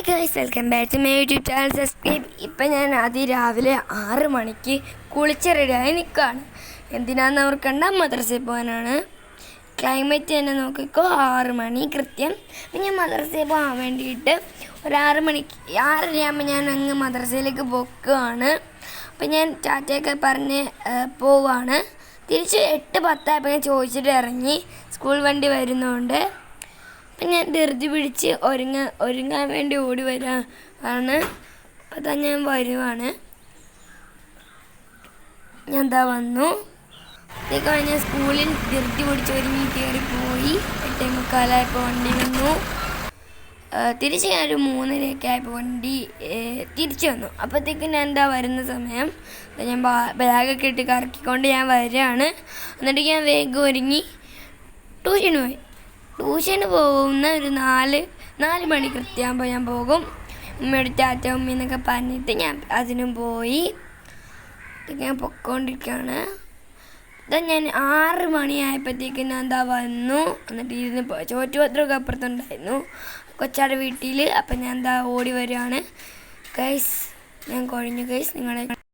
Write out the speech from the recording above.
Guys, welcome back to my YouTube channel. Subscribe. ഇപ്പം ഞാൻ അതിരാവിലെ 6 മണിക്ക് കുളിച്ച് റെഡിയായി നിൽക്കുകയാണ്. എന്തിനാന്ന് ഓർക്കണ്ട, മദ്രസയിൽ പോകാനാണ്. ക്ലൈമറ്റ് തന്നെ നോക്കിക്കോ, 6 മണി കൃത്യം. അപ്പം ഞാൻ മദ്രസയിൽ പോകാൻ വേണ്ടിയിട്ട് ഒരു 6 മണിക്ക് 6:30 ഞാൻ അങ്ങ് മദ്രസയിലേക്ക് പോവുകയാണ്. അപ്പം ഞാൻ ടാറ്റയൊക്കെ പറഞ്ഞ് പോവാണ്. തിരിച്ച് 8:10 ആയപ്പോൾ ഞാൻ ചോദിച്ചിട്ട് ഇറങ്ങി. സ്കൂൾ വണ്ടി വരുന്നതുകൊണ്ട് അപ്പം ഞാൻ ധൃതി പിടിച്ച് ഒരുങ്ങാൻ വേണ്ടി ഓടി വരാണ്. അപ്പം തന്നെ ഞാൻ വരുവാണ്. ഞാൻ എന്താ വന്നു. ഇതൊക്കെ ഞാൻ സ്കൂളിൽ ധൃതി പിടിച്ച് ഒരുങ്ങി കയറിപ്പോയി. 8:45 വണ്ടി വന്നു. തിരിച്ച് ഞാനൊരു 3:30 ആയപ്പോൾ വണ്ടി തിരിച്ചു വന്നു. അപ്പോഴത്തേക്കും ഞാൻ എന്താ വരുന്ന സമയം ഞാൻ ബാഗൊക്കെ ഇട്ട് കറക്കിക്കൊണ്ട് ഞാൻ വരികയാണ്. എന്നിട്ട് ഞാൻ വേഗം ഒരുങ്ങി ട്യൂഷന് പോയി. ട്യൂഷന് പോകുന്ന ഒരു 4 മണി കൃത്യമാകുമ്പോൾ ഞാൻ പോകും. ഉമ്മയോട് ടാറ്റ ഉമ്മ എന്നൊക്കെ പറഞ്ഞിട്ട് ഞാൻ അതിനും പോയി. ഇതൊക്കെ ഞാൻ പൊയ്ക്കൊണ്ടിരിക്കുകയാണ്. ഇതാ ഞാൻ 6 മണിയായപ്പോഴത്തേക്കും ഞാൻ എന്താ വന്നു. എന്നിട്ട് ഇരുന്ന് ചോറ്റുപത്രമൊക്കെ അപ്പുറത്തുണ്ടായിരുന്നു കൊച്ചാടെ വീട്ടിൽ. അപ്പം ഞാൻ എന്താ ഓടി വരികയാണ്. ഗൈസ്, ഞാൻ കുഴഞ്ഞു ഗൈസ്. നിങ്ങളെ